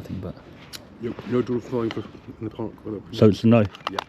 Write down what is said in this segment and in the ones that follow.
thing, but... Yep, no drone flying in the park. So it's a no? Yeah.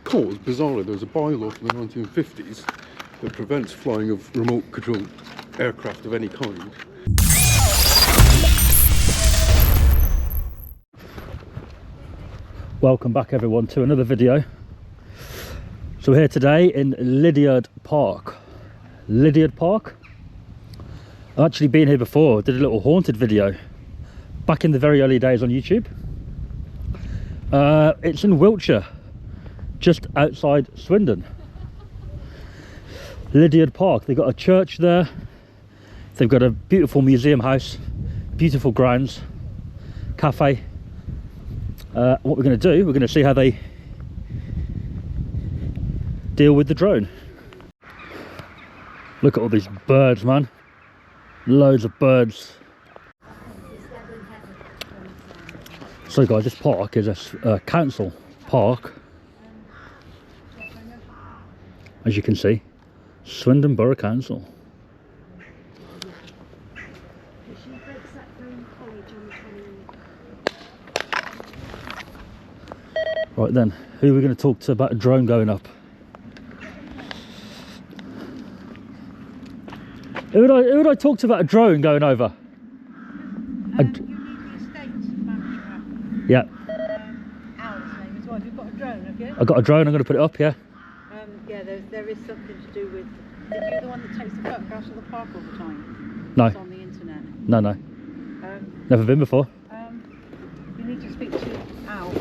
Because, bizarrely, there's a bylaw from the 1950s that prevents flying of remote-controlled aircraft of any kind. Welcome back, everyone, to another video. So we're here today in Lydiard Park. Lydiard Park? I've actually been here before, did a little haunted video back in the very early days on YouTube. It's in Wiltshire, just outside Swindon. Lydiard Park, they've got a church there, they've got a beautiful museum house, beautiful grounds, cafe. What we're going to do, we're going to see how they deal with the drone. Look at all these birds, man. Loads of birds. So guys, this park is a council park. As you can see, Swindon Borough Council. Right then, who are we going to talk to about a drone going up? Who would I talk to about a drone going over? You need the estates manager. Yeah. Al's name as well. Have you got a drone, have you? I've got a drone, I'm going to put it up, yeah. Yeah, there is something to do with... Are you the one that takes the photographs of the park all the time? No. It's on the internet. No. Never been before. You need to speak to Al.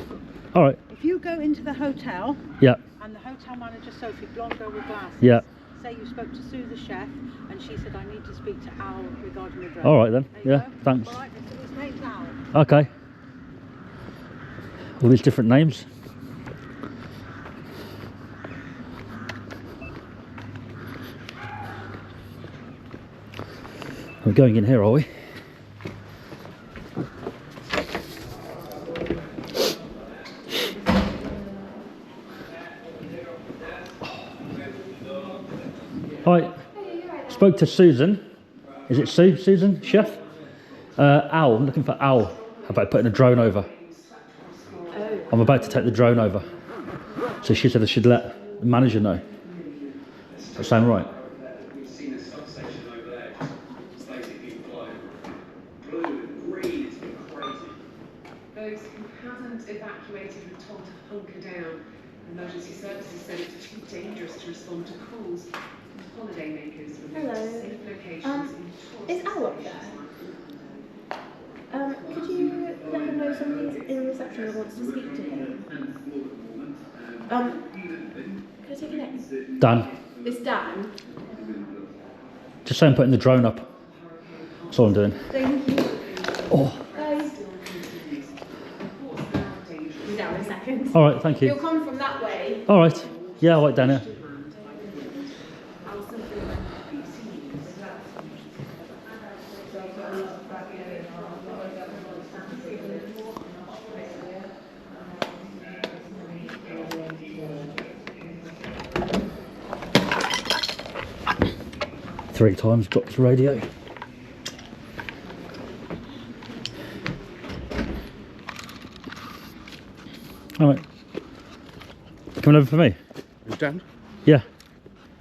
Alright. If you go into the hotel... Yeah. And the hotel manager, Sophie, blonde girl with glasses... Yeah. Say you spoke to Sue, the chef, and she said, I need to speak to Al regarding the drone. Alright then, There you yeah, go. thanks. Alright, his name's Al. Okay. All these different names. We're going in here, are we? Hi. Spoke to Susan. Is it Susan, chef? Al, I'm looking for Al. About putting a drone over. I'm about to take the drone over. So she said I should let the manager know. Does that sound right? Those who hadn't evacuated were told to hunker down. Emergency services said it's too dangerous to respond to calls. Holidaymakers were moved to safe locations in Is Al up there? Could you let him know somebody's in reception who wants to speak to him? Can I take your name? Dan. It's Dan. Just say I'm putting the drone up. That's all I'm doing. Thank you. Oh. Bye. Be down in a second. Alright, thank He'll you. come from that way. Alright. Yeah, I'll wait down here. Three times dropped the radio. Alright. Coming over for me? Is Dan? Yeah.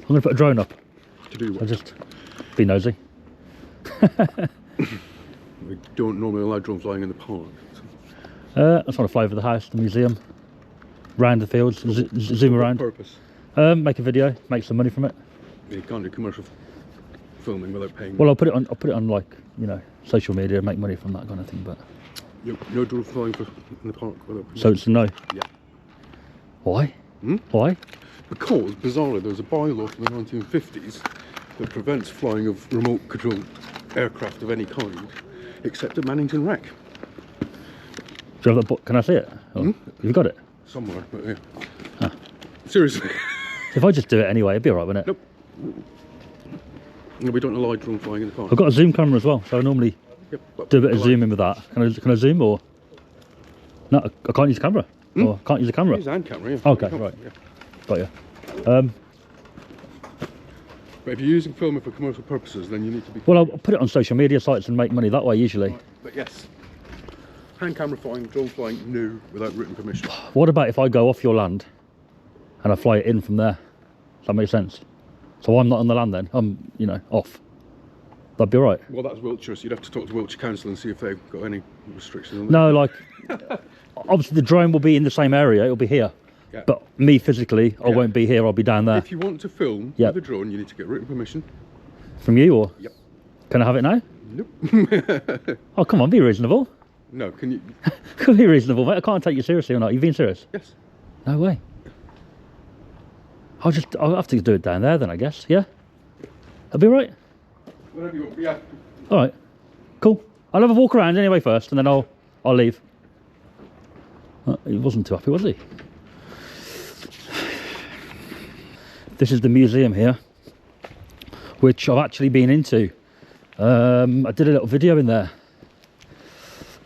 I'm going to put a drone up. To do what? I'll just be nosy. We don't normally allow drone flying in the park. I just want to fly over the house, the museum, round the fields, zoom around. What purpose? Make a video, make some money from it. You can't do commercial filming without paying. Well, I'll put it on like, you know, social media, make money from that kind of thing. But No drone flying in the park without. so it's a no. Yeah. Why? Hmm? Why? Because, bizarrely, there's a bylaw from the 1950s that prevents flying of remote-controlled aircraft of any kind, except at Mannington Wreck. Do you have that book? Can I see it? Oh, you've got it? Somewhere, but yeah. Huh. Seriously. If I just do it anyway, it'd be alright, wouldn't it? Nope. No, we don't allow drone flying in the park. I've got a zoom camera as well, so I normally Yep, do a bit of zooming with that. Can I zoom or? No, I can't use the camera. Or I can't use the camera. Use the hand camera, yeah. Okay, You can't, right. yeah. Got you. But if you're using filming for commercial purposes, then you need to be... Well, I'll put it on social media sites and make money that way usually. But yes. Hand camera flying, drone flying, no, without written permission. What about if I go off your land and I fly it in from there? Does that make sense? So I'm not on the land then, I'm, you know, off. That'd be all right. Well, that's Wiltshire, so you'd have to talk to Wiltshire Council and see if they've got any restrictions on that. No, like, obviously the drone will be in the same area, it'll be here. Yeah. But me physically, I Yeah. won't be here, I'll be down there. If you want to film Yep. with a drone, you need to get written permission. From you, or? Yep. Can I have it now? Nope. Oh, come on, be reasonable. No, can you? Could be reasonable, mate. I can't take you seriously or not. You've been serious? Yes. No way. I'll have to do it down there then, I guess. Yeah? That'll be all right. Whatever you want. Yeah. All right. Cool. I'll have a walk around anyway first, and then I'll leave. He wasn't too happy, was he? This is the museum here, which I've actually been into. I did a little video in there.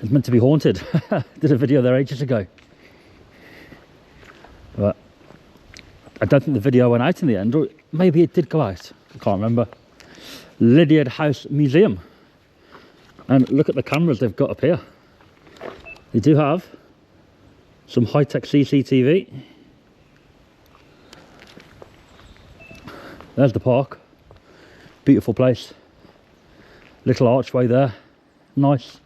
It's meant to be haunted. Did a video there ages ago. But I don't think the video went out in the end, or maybe it did go out. I can't remember. Lydiard House Museum. And look at the cameras they've got up here. They do have some high-tech CCTV. There's the park. Beautiful place. Little archway there. Nice.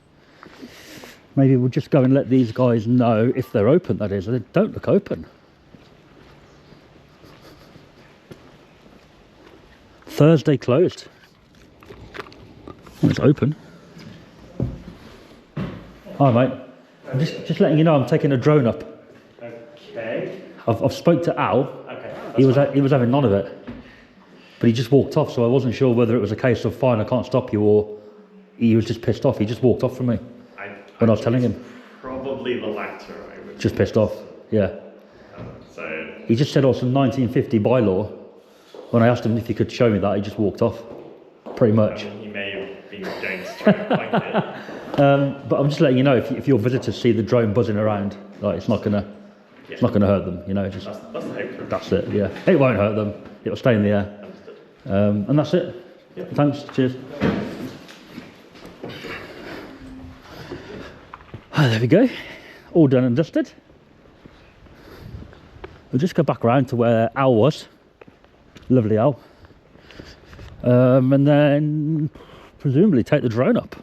Maybe we'll just go and let these guys know if they're open, that is. They don't look open. Thursday closed. Oh, it's open. Hi, mate. I'm just letting you know I'm taking a drone up. Okay. I've spoke to Al. Okay. He was having none of it, but he just walked off. So I wasn't sure whether it was a case of fine, I can't stop you, or he was just pissed off. He just walked off from me when I was telling him. Probably the latter, I would. Just pissed off. Yeah. So He just said, "Oh, some 1950 bylaw." When I asked him if he could show me that, he just walked off. Pretty much. he may have been going to try and find it. But I'm just letting you know, if your visitors see the drone buzzing around, like it's not gonna hurt them. You know, just That's the hope. that's it. Yeah, it won't hurt them. It'll stay in the air. Understood. And that's it. Thanks. Cheers. Ah, there we go. All done and dusted. We'll just go back around to where Al was. Lovely Al. And then presumably take the drone up.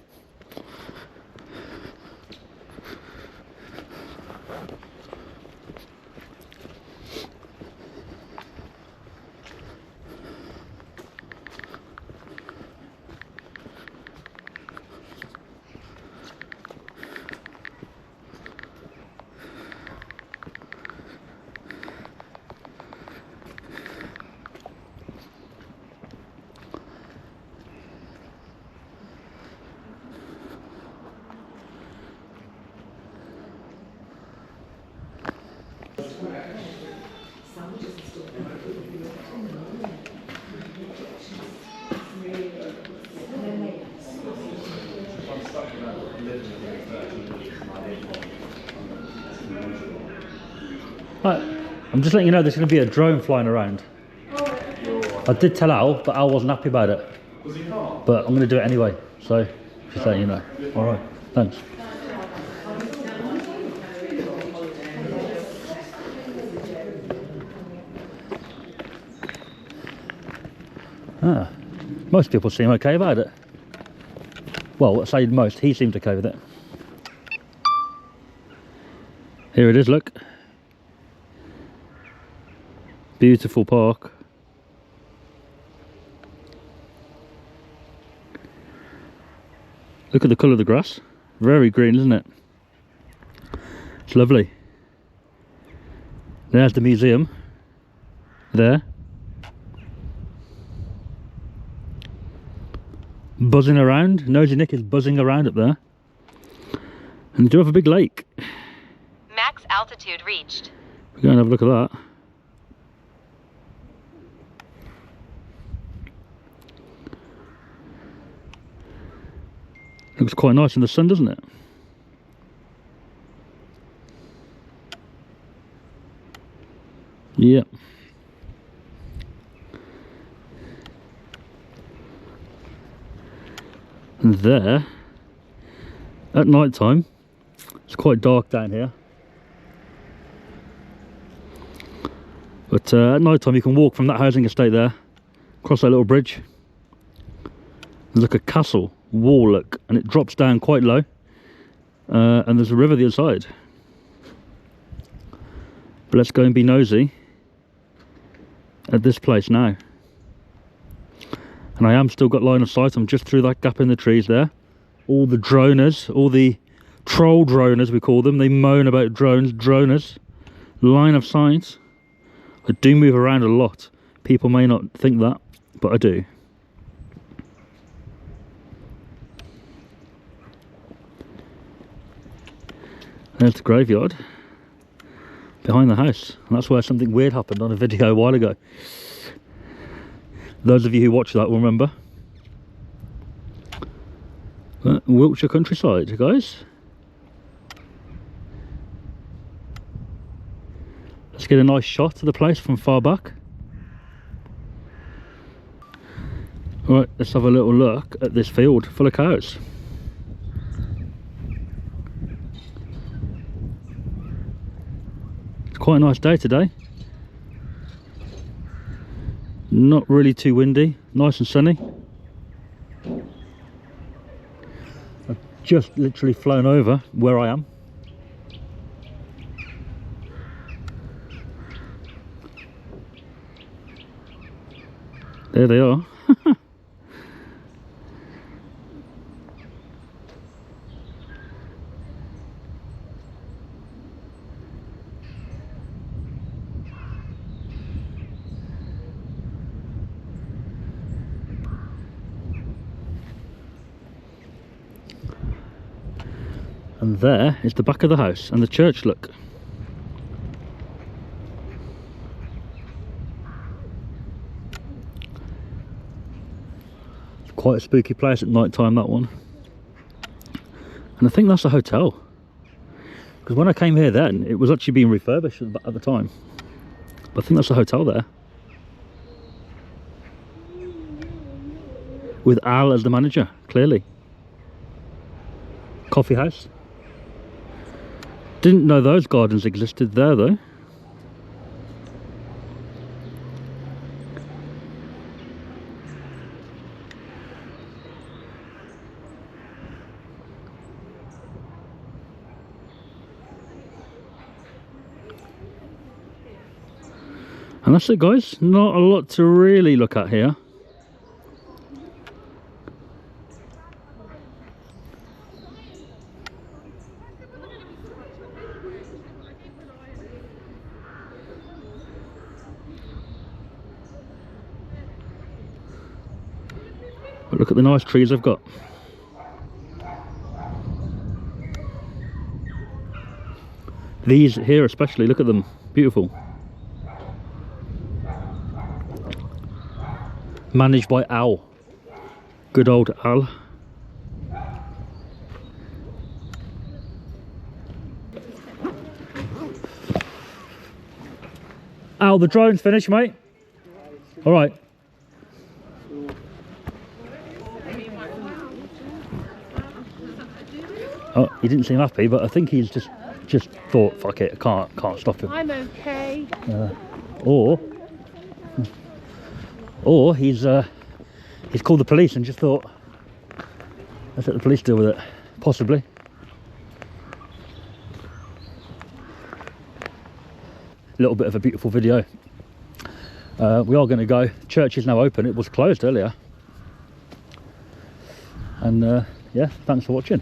Right, I'm just letting you know there's going to be a drone flying around. I did tell Al, but Al wasn't happy about it. But I'm going to do it anyway, so just letting you know. All right, thanks. Ah, most people seem okay about it. Well, I say most, he seemed okay with it. Here it is, look. Beautiful park. Look at the colour of the grass. Very green, isn't it? It's lovely. There's the museum. There. Buzzing around. Nosy Nick is buzzing around up there. And we do have a big lake. Max altitude reached. We're going to have a look at that. Looks quite nice in the sun, doesn't it? Yep. And there, at night time, It's quite dark down here. But at night time you can walk from that housing estate there, across that little bridge. There's like a castle wall, look, and it drops down quite low. And there's a river the other side. But let's go and be nosy at this place now. And I am still got line of sight. I'm just through that gap in the trees there. All the droners, all the troll droners we call them, they moan about drones, droners. Line of sight. I do move around a lot. People may not think that, but I do. There's the graveyard behind the house, and that's where something weird happened on a video a while ago. Those of you who watch that will remember. Wiltshire countryside, guys. Let's get a nice shot of the place from far back. Alright, let's have a little look at this field full of cows. It's quite a nice day today. Not really too windy, nice and sunny. I've just literally flown over where I am. There they are. And there is the back of the house and the church, look. Quite a spooky place at night time, that one. And I think that's a hotel, because when I came here then it was actually being refurbished at the time. But I think that's a hotel there, with Al as the manager, clearly. Coffee house. Didn't know those gardens existed there though. And that's it, guys. Not a lot to really look at here. But look at the nice trees I've got. These here especially, look at them. Beautiful. Managed by Al. Good old Al. Al, the drone's finished, mate. All right. Oh, he didn't seem happy, but I think he's just thought, fuck it, I can't stop him. I'm okay. Or he's called the police and just thought, let's let the police deal with it. Possibly. A little bit of a beautiful video. We are going to go. The church is now open. It was closed earlier. And yeah, thanks for watching.